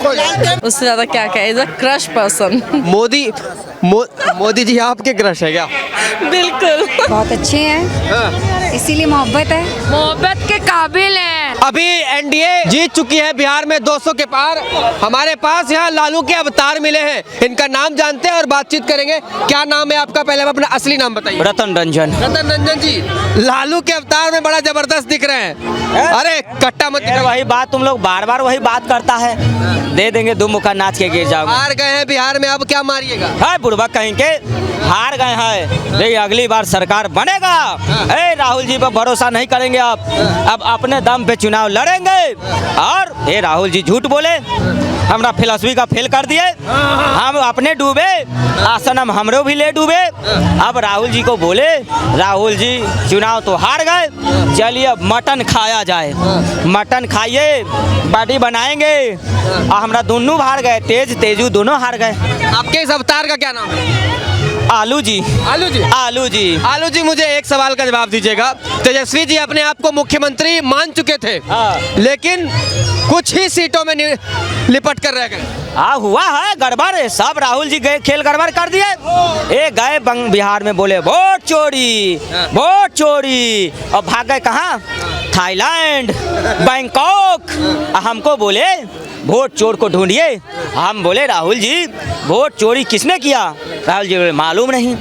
उससे ज्यादा क्या कहे, is a crush person. Modi ji आपके क्रश है क्या? बिल्कुल। बहुत अच्छे हैं, इसीलिए मोहब्बत है। मोहब्बत के काबिल हैं। अभी एनडीए जीत चुकी है बिहार में 200 के पार। हमारे पास यहाँ लालू के अवतार मिले हैं, इनका नाम जानते हैं और बातचीत करेंगे। क्या नाम है आपका? पहले अपना असली नाम बताइए। रतन रंजन। रतन रंजन जी, लालू के अवतार में बड़ा जबरदस्त दिख रहे हैं। अरे कट्टा मत दिखाइए। वही बात, तुम लोग बार बार वही बात करता है। दे देंगे दो मुक्का नाच के गिर जाओगे। हार गए हैं बिहार में, अब क्या मारिएगा? है बुढ़बा कहीं के, हार गए हैं, लेकिन अगली बार सरकार बनेगा। ए राहुल जी पर भरोसा नहीं करेंगे अब अपने दम पे चुनाव लड़ेंगे। और ये राहुल जी झूठ बोले, हमरा फिलॉसफी का फेल कर दिए, हम अपने डूबे, आसनम हमरो भी ले डूबे। अब राहुल जी को बोले, राहुल जी चुनाव तो हार गए, चलिए अब मटन खाया जाए। मटन खाइए, बॉडी बनाएंगे। हमरा दोनों हार गए, तेजू दोनों हार गए। आपके इस अवतार का क्या नाम है? आलू जी। आलू जी। आलू जी। आलू जी, मुझे एक सवाल का जवाब दीजिएगा। तेजस्वी जी अपने आप को मुख्यमंत्री मान चुके थे, लेकिन कुछ ही सीटों में लिपट कर रह गए। हुआ है गड़बड़, सब राहुल जी गए खेल गड़बड़ कर दिए। ए गए बिहार में बोले वोट चोरी, वोट चोरी, और भाग गए कहाँ? Thailand, Bangkok. हमको बोले वोट चोर को ढूंढिए। हम बोले राहुल जी वोट चोरी किसने किया? राहुल जी बोले मालूम नहीं।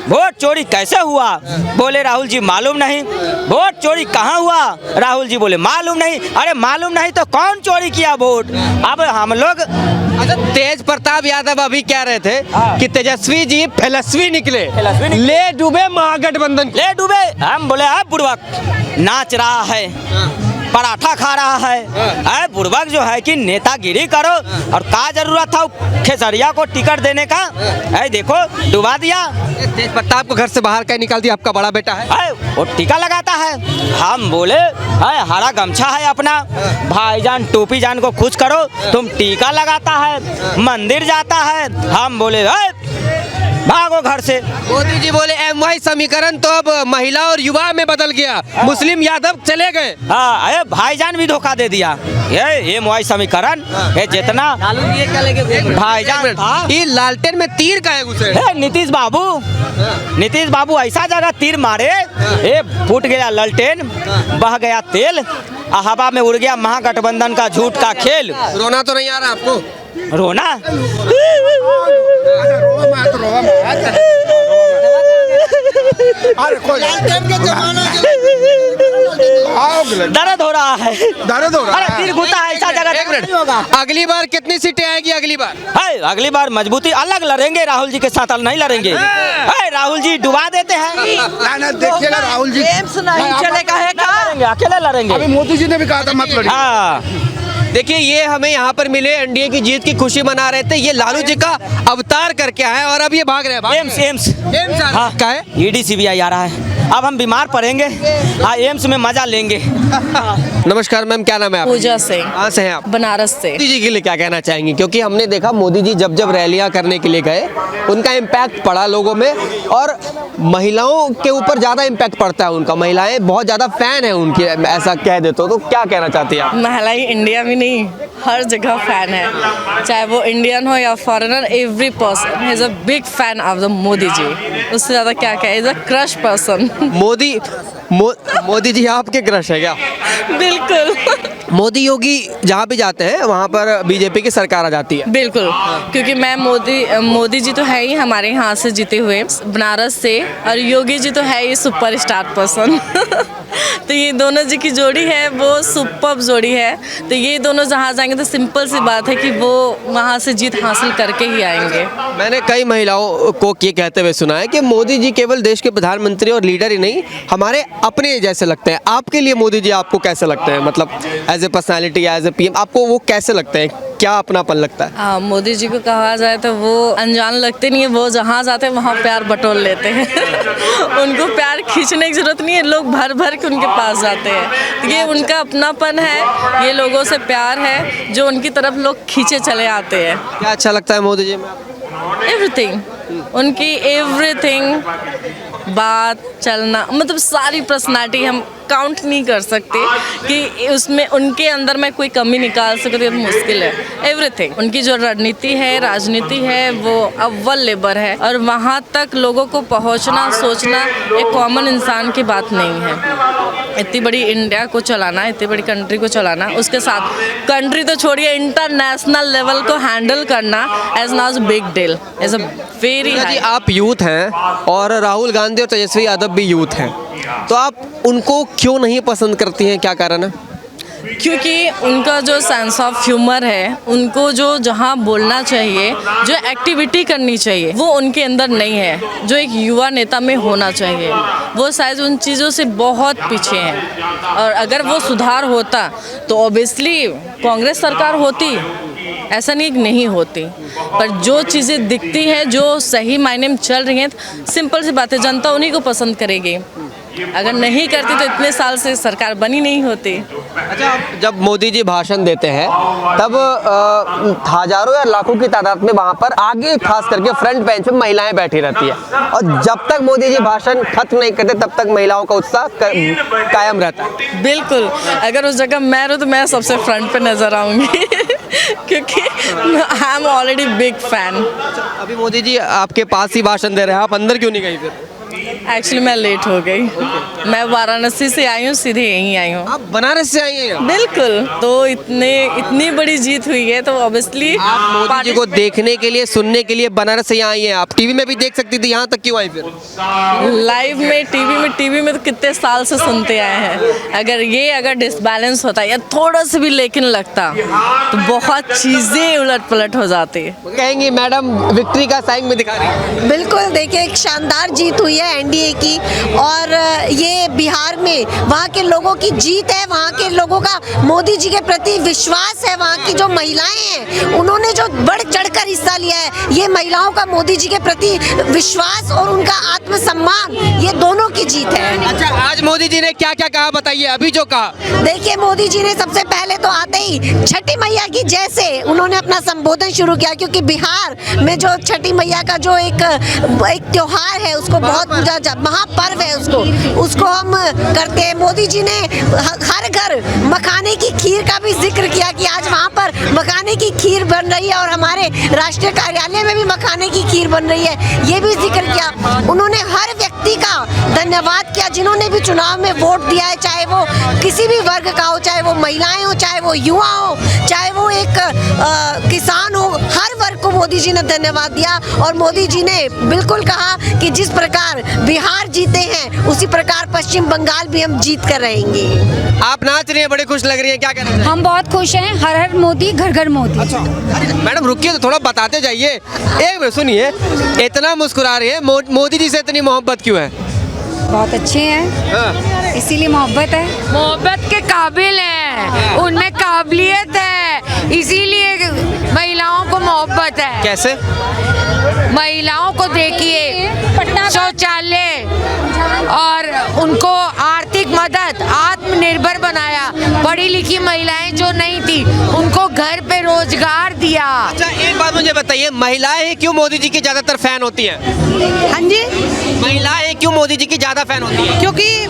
वोट चोरी कैसे हुआ? बोले राहुल जी मालूम नहीं। वोट चोरी कहाँ हुआ? राहुल जी बोले मालूम नहीं। अरे मालूम नहीं तो कौन चोरी किया वोट? अब हम लोग अच्छा, तेज प्रताप यादव अभी कह रहे थे कि तेजस्वी जी फिलस्वी निकले, ले डूबे महागठबंधन, ले डूबे। हम बोले अब बुड़बक नाच रहा है, पराठा खा रहा है। बुड़बक जो है कि नेतागिरी करो, और का जरूरत था खेसरिया को टिकट देने का? देखो डुबा दिया। तेज प्रताप को घर से बाहर कहीं निकाल दिया, आपका बड़ा बेटा है। वो टीका लगाता है। हम बोले हरा गमछा है अपना, भाईजान टोपी जान को खुश करो, तुम टीका लगाता है, मंदिर जाता है। हम बोले भागो घर से। मोदी जी बोले MY समीकरण तो अब महिला और युवा में बदल गया, मुस्लिम यादव चले गए। अरे भाईजान भी धोखा दे दिया। ये MY समीकरण ये जितना भाईजान ये लालटेन में तीर का है घुसे। नीतीश बाबू ऐसा जगह तीर मारे, फूट गया लालटेन, बह गया तेल, हवा में उड़ गया महागठबंधन का झूठ का खेल। रोना तो नहीं आ रहा आपको? रोना दर्द हो रहा है, दर्द हो रहा है। तीर घुसा है ऐसा जगह। एक मिनट, अगली बार कितनी सीटें आएगी? अगली बार मजबूती अलग लड़ेंगे, राहुल जी के साथ नहीं लड़ेंगे। राहुल जी डुबा देते हैं। देखिएगा राहुल जी नहीं चलेगा, अकेले लड़ेंगे। अभी मोदी जी ने भी कहा था मत लड़िए। देखिए, ये हमें यहाँ पर मिले, एनडीए की जीत की खुशी मना रहे थे। ये लालू जी का अवतार करके आए और अब ये भाग रहे हैं। एम्स क्या है? ED CBI आ रहा है, अब हम बीमार पड़ेंगे। एम्स में मजा लेंगे। नमस्कार मैम, क्या नाम है आपका? पूजा सिंह। कहाँ से हैं आप? बनारस से। मोदी जी के लिए क्या कहना चाहेंगे? क्योंकि हमने देखा मोदी जी जब रैलियां करने के लिए गए, उनका इम्पैक्ट पड़ा लोगों में, और महिलाओं के ऊपर ज्यादा इम्पैक्ट पड़ता है उनका। महिलाएं बहुत ज्यादा फैन है उनकी, ऐसा कह दे तो क्या कहना चाहती है आप? महिलाएं इंडिया में नहीं, हर जगह फैन है, चाहे वो इंडियन हो या foreigner, every person is a big fan of the Modi ji. उससे ज्यादा क्या कहे, is a crush person. Modi ji आपके क्रश है क्या? बिल्कुल। मोदी योगी जहाँ भी जाते हैं वहाँ पर बीजेपी की सरकार आ जाती है। बिल्कुल, क्योंकि मैं मोदी जी तो है ही हमारे यहाँ से जीते हुए बनारस से, और योगी जी तो है ही सुपरस्टार पर्सन। तो ये दोनों जी की जोड़ी है, वो सुपर्ब जोड़ी है। तो ये दोनों जहाँ जाएंगे तो सिंपल सी बात है कि वो वहाँ से जीत हासिल करके ही आएंगे। मैंने कई महिलाओं को ये कहते हुए सुना है कि मोदी जी केवल देश के प्रधानमंत्री और लीडर ही नहीं, हमारे अपने जैसे लगते हैं। आपके लिए मोदी जी आपको कैसे लगते हैं? मतलब as a personality, as a PM, आपको वो कैसे लगते हैं? क्या अपनापन लगता है? मोदी जी को कहा जाए तो वो अनजान लगते नहीं है, वो जहाँ जाते हैं वहाँ प्यार बटोर लेते हैं। उनको प्यार खींचने की जरूरत नहीं है, लोग भर भर के उनके पास जाते हैं। तो ये उनका अपनापन है, ये लोगों से प्यार है जो उनकी तरफ लोग खींचे चले आते हैं। क्या अच्छा लगता है मोदी जी में? एवरीथिंग, उनकी एवरीथिंग बात चलना, मतलब सारी पर्सनालिटी हम काउंट नहीं कर सकते कि उसमें उनके अंदर में कोई कमी निकाल सकते, तो मुश्किल है। एवरीथिंग उनकी जो रणनीति है, राजनीति है, वो अव्वल लेबर है, और वहाँ तक लोगों को पहुँचना, सोचना एक कॉमन इंसान की बात नहीं है। इतनी बड़ी इंडिया को चलाना, इतनी बड़ी कंट्री को चलाना, उसके साथ कंट्री तो छोड़िए, इंटरनेशनल लेवल को हैंडल करना as not big deal, as a very जी हाई। आप यूथ हैं और राहुल गांधी और तेजस्वी यादव भी यूथ हैं, तो आप उनको क्यों नहीं पसंद करती हैं, क्या कारण है? क्योंकि उनका जो सेंस ऑफ ह्यूमर है, उनको जो जहाँ बोलना चाहिए, जो एक्टिविटी करनी चाहिए, वो उनके अंदर नहीं है, जो एक युवा नेता में होना चाहिए। वो शायद उन चीज़ों से बहुत पीछे हैं, और अगर वो सुधार होता तो ऑब्वियसली कांग्रेस सरकार होती, ऐसा नहीं होती। पर जो चीज़ें दिखती हैं, जो सही मायने में चल रही हैं, सिंपल सी बात है, जनता उन्हीं को पसंद करेगी। अगर नहीं करती तो इतने साल से सरकार बनी नहीं होती। अच्छा, जब मोदी जी भाषण देते हैं तब हजारों या लाखों की तादाद में वहाँ पर आगे खास करके फ्रंट बेंच में महिलाएं बैठी रहती है, और जब तक मोदी जी भाषण खत्म नहीं करते तब तक महिलाओं का उत्साह कायम रहता है। बिल्कुल, अगर उस जगह मैं रहूँ तो मैं सबसे फ्रंट पे नजर आऊँगी क्योंकि I am already big fan. अभी मोदी जी आपके पास ही भाषण दे रहे हैं, आप अंदर क्यों नहीं गई फिर? एक्चुअली मैं लेट हो गई। मैं वाराणसी से आई हूँ, सीधे यहीं आई हूँ। आप बनारस से आई हैं यहाँ? बिल्कुल, तो इतनी बड़ी जीत हुई है तो ऑब्वियसली आप मोदी जी को देखने के लिए, सुनने के लिए बनारस से यहाँ आई हैं। आप टीवी में भी देख सकती थी, यहाँ तक क्यों आई फिर? लाइव में, टीवी में तो कितने साल से सुनते आए हैं। अगर डिसबैलेंस होता या थोड़ा सा भी लेकिन लगता तो बहुत चीज़ें उलट पलट हो जाती। कहेंगी मैडम विक्ट्री का साइन में दिखा रही है। बिल्कुल, देखिए एक शानदार जीत हुई है एनडीए की, और ये बिहार में वहाँ के लोगों की जीत है, वहाँ के लोगों का मोदी जी के प्रति विश्वास है। वहाँ की जो महिलाएं हैं उन्होंने जो बढ़ चढ़कर हिस्सा लिया है, ये महिलाओं का मोदी जी के प्रति विश्वास और उनका आत्मसम्मान, ये दोनों की जीत है। अच्छा, आज मोदी जी ने क्या क्या कहा बताइए, अभी जो कहा। देखिए, मोदी जी ने सबसे पहले तो आते ही छठी मैया की जय से उन्होंने अपना संबोधन शुरू किया, क्योंकि बिहार में जो छठी मैया का जो एक त्योहार है, उसको बहुत महापर्व है, उसको हम करते हैं। मोदी जी ने हर घर मखाने की खीर का भी जिक्र किया कि आज वहाँ पर मखाने की खीर बन रही है, और हमारे राष्ट्रीय कार्यालय में भी मखाने की खीर बन रही है, ये भी जिक्र किया। उन्होंने हर व्यक्ति का धन्यवाद किया जिन्होंने भी चुनाव में वोट दिया है, चाहे वो किसी भी वर्ग का हो, चाहे वो महिलाएं हो, चाहे वो युवा हो, चाहे वो एक किसान हो, हर वर्ग को मोदी जी ने धन्यवाद दिया। और मोदी जी ने बिल्कुल कहा कि जिस प्रकार बिहार जीते हैं उसी प्रकार पश्चिम बंगाल भी हम जीत कर रहेंगे। आप नाच रही हैं, बड़े खुश लग रही हैं, क्या कहना चाहिए? हम बहुत खुश हैं। हर हर मोदी, घर घर मोदी। अच्छा, मैडम रुकिए तो थोड़ा बताते जाइए। एक मिनट सुनिए, इतना मुस्कुरा रही है, मोदी जी से इतनी मोहब्बत क्यों है? बहुत अच्छे हैं, हाँ। इसीलिए मोहब्बत है। मोहब्बत के काबिल हैं, उनमें काबिलियत है, इसीलिए महिलाओं को मोहब्बत है। कैसे? महिलाओं को देखिए, शौचालय और उनको आर्थिक मदद, आत्मनिर्भर बनाया। पढ़ी लिखी महिलाएं जो नहीं थी उनको घर पे रोजगार दिया। अच्छा, एक बात मुझे बताइए, महिलाएं क्यों मोदी जी की ज्यादातर फैन होती हैं? हाँ जी, महिलाएं क्यों मोदी जी की ज्यादा फैन होती हैं? क्योंकि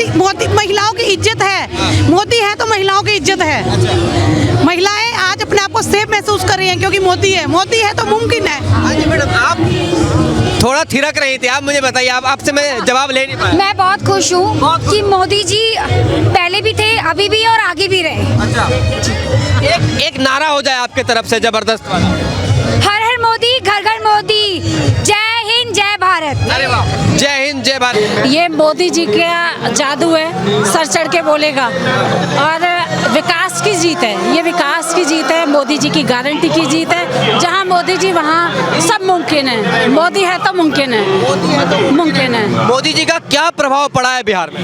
मोदी महिलाओं की इज्जत है। मोदी है तो महिलाओं की इज्जत है। महिलाएं आज अपने आप को सेफ महसूस कर रही हैं क्योंकि मोदी है तो मुमकिन है। हाँ जी मैडम, आप थोड़ा थिरक रही थी, आप मुझे बताइए, आपसे मैं जवाब ले नहीं पाया। मैं बहुत खुश हूँ कि मोदी जी पहले भी थे, अभी भी और आगे भी रहे। अच्छा, एक नारा हो जाए आपके तरफ से जबरदस्त वाला। हर हर मोदी, घर घर मोदी, जय हिंद, जय भारत। अरे वाह, जय हिंद, जय भारत। ये मोदी जी का जादू है, सर चढ़ के बोलेगा, और विकास की जीत है। ये विकास की जीत है, मोदी जी की गारंटी की जीत है। जहाँ मोदी जी वहाँ सब मुमकिन है। मोदी है तो मुमकिन है, मुमकिन है। मोदी जी का क्या प्रभाव पड़ा है बिहार में?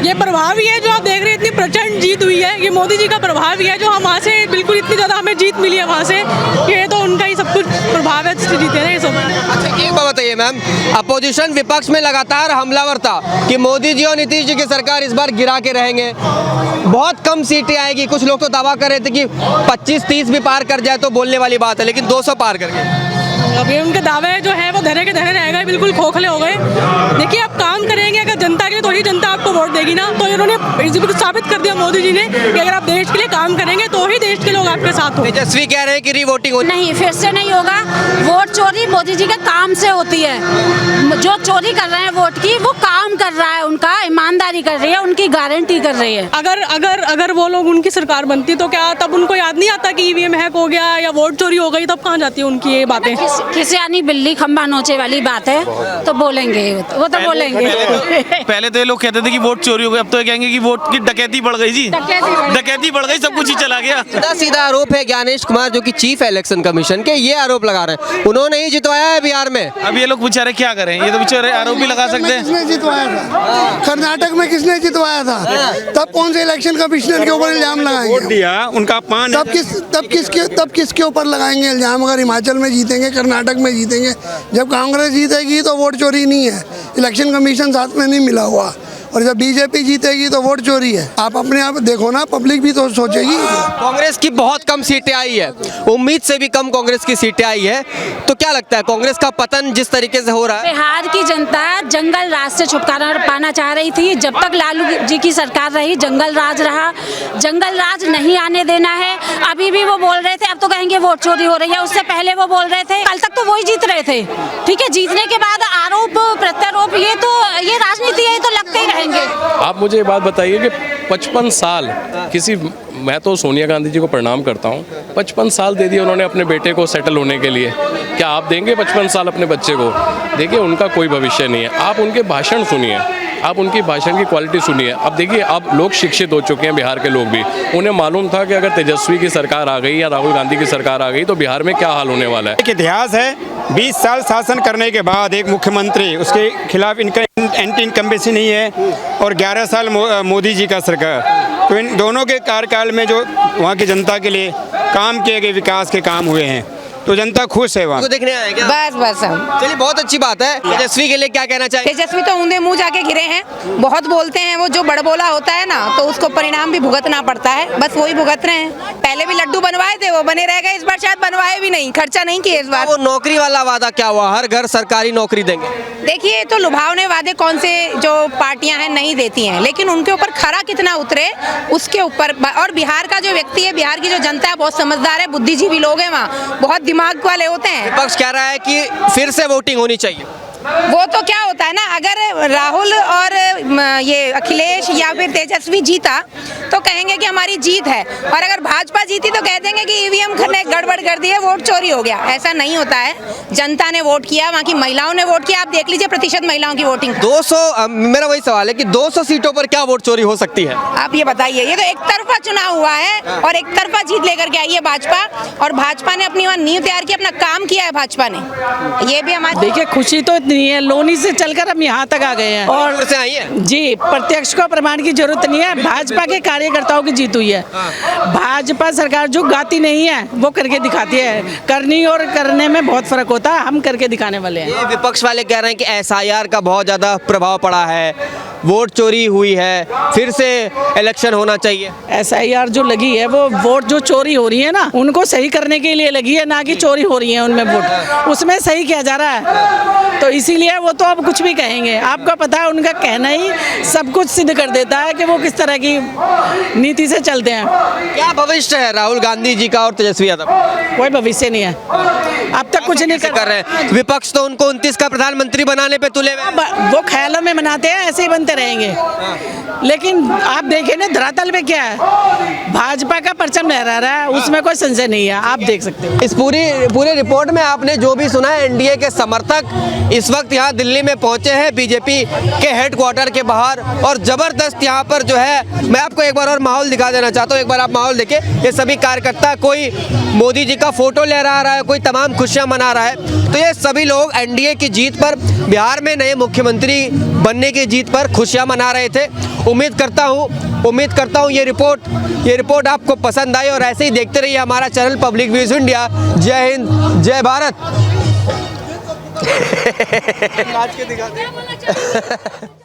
ये प्रभाव ही है जो आप देख रहे हैं, इतनी प्रचंड जीत हुई है, ये मोदी जी का प्रभाव ही है जो हम वहाँ से बिल्कुल इतनी ज़्यादा हमें जीत मिली है वहाँ से, ये तो उनका ही सब कुछ प्रभाव है, जीते हैं ये सब। अच्छा, एक बात बताइए मैम, अपोजिशन विपक्ष में लगातार हमलावर था कि मोदी जी और नीतीश जी की सरकार इस बार गिरा के रहेंगे, बहुत कम सीटें आएगी। कुछ लोग तो दावा कर रहे थे कि 25-30 भी पार कर जाए तो बोलने वाली बात है, लेकिन 200 पार कर गए। अभी उनके दावे जो है वो धरे के धरे रह गए, बिल्कुल खोखले हो गए। देखिए आप काम करेंगे अगर जनता के लिए तो ही जनता आपको वोट देगी ना। तो इन्होंने साबित कर दिया मोदी जी ने कि अगर आप देश के लिए काम करेंगे तो ही देश के लोग आपके साथ होंगे। तेजस्वी कह रहे हैं कि रीवोटिंग हो नहीं, फिर से नहीं होगा। वोट चोरी मोदी जी के काम से होती है। जो चोरी कर रहे हैं वोट की, वो काम कर रहा है उनका, ईमानदारी कर रही है, उनकी गारंटी कर रही है। अगर वो लोग उनकी सरकार बनती तो क्या तब उनको याद नहीं आता कि ईवीएम हैक हो गया या वोट चोरी हो गई, तब कहाँ जाती है उनकी ये बातें। किसी आनी बिल्ली खंबा नोचे वाली बात है, तो बोलेंगे वो तो बोलेंगे। पहले तो ये लोग कहते थे कि वोट चोरी हो गई, अब तो ये कहेंगे कि वोट की डकैती बढ़ गई जी, डकैती बढ़ गई, सब कुछ ही चला गया। सीधा आरोप है ज्ञानेश कुमार जो कि चीफ इलेक्शन कमीशन के, ये आरोप लगा रहे हैं उन्होंने ही जितवाया है बिहार में। अब ये लोग बेचारे क्या करें, ये तो बेचारे आरोप भी लगा सकते हैं। किसने जितवाया था? कर्नाटक में किसने जितवाया था? तब कौन से इलेक्शन कमिश्नर के ऊपर इल्जाम लगाएंगे? दिया उनका अपमान। तब किसके ऊपर लगाएंगे इल्जाम? अगर हिमाचल में जीतेंगे, कर्नाटक में जीतेंगे, जब कांग्रेस जीतेगी तो वोट चोरी नहीं है, इलेक्शन कमीशन साथ में नहीं मिला हुआ। और जब बीजेपी जीतेगी तो वोट चोरी है। आप अपने आप देखो ना, पब्लिक भी तो सोचेगी। कांग्रेस की बहुत कम सीटें आई है, उम्मीद से भी कम कांग्रेस की सीटें आई है, तो क्या लगता है कांग्रेस का पतन जिस तरीके से हो रहा है? बिहार की जनता जंगल राज से छुटकारा पाना चाह रही थी। जब तक लालू जी की सरकार रही जंगल राज रहा, जंगल राज नहीं आने देना है। अभी भी वो बोल रहे थे, अब तो कहेंगे वोट चोरी हो रही है, उससे पहले वो बोल रहे थे, कल तक तो वही जीत रहे थे। ठीक है, जीतने के बाद आरोप प्रत्यारोप, ये राजनीति है, ये तो लगते ही रहेंगे। आप मुझे ये बात बताइए कि 55 साल किसी, मैं तो सोनिया गांधी जी को प्रणाम करता हूँ, 55 साल दे दिए उन्होंने अपने बेटे को सेटल होने के लिए। क्या आप देंगे 55 साल अपने बच्चे को? देखिए उनका कोई भविष्य नहीं है। आप उनके भाषण सुनिए, आप उनकी भाषण की क्वालिटी सुनिए। अब देखिए अब लोग शिक्षित हो चुके हैं, बिहार के लोग भी, उन्हें मालूम था कि अगर तेजस्वी की सरकार आ गई या राहुल गांधी की सरकार आ गई तो बिहार में क्या हाल होने वाला है। एक इतिहास है, 20 साल शासन करने के बाद एक मुख्यमंत्री, उसके खिलाफ इनका एंटी इनकम्बेंसी नहीं है, और 11 साल मोदी जी का सरकार, तो इन दोनों के कार्यकाल में जो वहाँ की जनता के लिए काम किए गए, विकास के काम हुए हैं, तो जनता खुश है वहाँ। देखने आए क्या? बस हम। चलिए बहुत अच्छी बात है। तेजस्वी के लिए क्या कहना चाहिए? तेजस्वी तो ऊंधे मुंह जाके गिरे हैं, बहुत बोलते हैं, वो जो बड़बोला होता है ना तो उसको परिणाम भी भुगतना पड़ता है, बस वही भुगत रहे हैं। पहले भी लड्डू बनवाए थे, वो बने रह गए, इस बार शायद बनवाए भी नहीं, खर्चा नहीं किए इस बार। वो नौकरी वाला वादा क्या हुआ? हर घर सरकारी नौकरी देंगे। देखिए तो लुभावने वादे कौन से जो पार्टियां हैं नहीं देती हैं, लेकिन उनके ऊपर खरा कितना उतरे उसके ऊपर। और बिहार का जो व्यक्ति है, बिहार की जो जनता है बहुत समझदार है, बुद्धिजीवी लोग हैं वहाँ, बहुत दिमाग वाले होते हैं। विपक्ष कह रहा है कि फिर से वोटिंग होनी चाहिए। वो तो क्या होता है ना, अगर राहुल और ये अखिलेश या फिर तेजस्वी जीता तो कहेंगे कि हमारी जीत है, और अगर भाजपा जीती तो कह देंगे कि ईवीएम ने गड़बड़ कर दी है, वोट चोरी हो गया। ऐसा नहीं होता है, जनता ने वोट किया, वहाँ की महिलाओं ने वोट किया। आप देख लीजिए प्रतिशत महिलाओं की वोटिंग। 200, मेरा वही सवाल है कि 200 सीटों पर क्या वोट चोरी हो सकती है? आप ये बताइए, ये तो एक तरफा चुनाव हुआ है और एक तरफा जीत लेकर के आई है भाजपा, और भाजपा ने अपनी वहाँ नींव तैयार की, अपना काम किया है भाजपा ने। ये भी हमारी देखिए खुशी तो इतनी है, लोनी से चलकर हम यहाँ तक आ गए हैं, और से आई है जी, प्रत्यक्ष को प्रमाण की जरूरत नहीं है, भाजपा के कार्यकर्ताओं की जीत हुई है। भाजपा सरकार जो गाती नहीं है वो करके दिखाती है, करनी और करने में बहुत फर्क होता है, हम करके दिखाने वाले हैं। ये विपक्ष वाले कह रहे हैं कि एसआईआर का बहुत ज्यादा प्रभाव पड़ा है, वोट चोरी हुई है, फिर से इलेक्शन होना चाहिए। एसआईआर जो लगी है वो वोट जो चोरी हो रही है ना, उनको सही करने के लिए लगी है, ना कि चोरी हो रही है उनमें वोट, उसमें सही किया जा रहा है। तो इसीलिए वो तो अब कुछ भी कहेंगे, आपका पता है उनका कहना ही सब कुछ सिद्ध कर देता है कि वो किस तरह की नीति से चलते हैं। क्या भविष्य है राहुल गांधी जी का और तेजस्वी यादव? कोई भविष्य नहीं है, अब तक कुछ नहीं कर रहे हैं। विपक्ष तो उनको 29 का प्रधानमंत्री बनाने पे तुले हुए हैं। वो ख्यालों में मनाते हैं, ऐसे ही बनते रहेंगे, लेकिन आप देखिए ना धरातल में क्या है, भाजपा का परचम लहरा रहा है, उसमें कोई संशय नहीं है, आप देख सकते हो। इस पूरी रिपोर्ट में आपने जो भी सुना है, एनडीए के समर्थक इस वक्त यहाँ दिल्ली में पहुंचे हैं बीजेपी के हेडक्वार्टर के बाहर, और जबरदस्त यहाँ पर जो है, मैं आपको एक बार और माहौल दिखा देना चाहता हूँ, एक बार आप माहौल देखिए। ये सभी कार्यकर्ता, कोई मोदी जी का फोटो लहरा रहा है, कोई तमाम खुशियाँ मना रहा है, तो ये सभी लोग एनडीए की जीत पर, बिहार में नए मुख्यमंत्री बनने की जीत पर खुशियाँ मना रहे थे। उम्मीद करता हूँ ये रिपोर्ट आपको पसंद आई, और ऐसे ही देखते रहिए हमारा चैनल पब्लिक व्यूज इंडिया। जय हिंद, जय भारत। आज के दिखा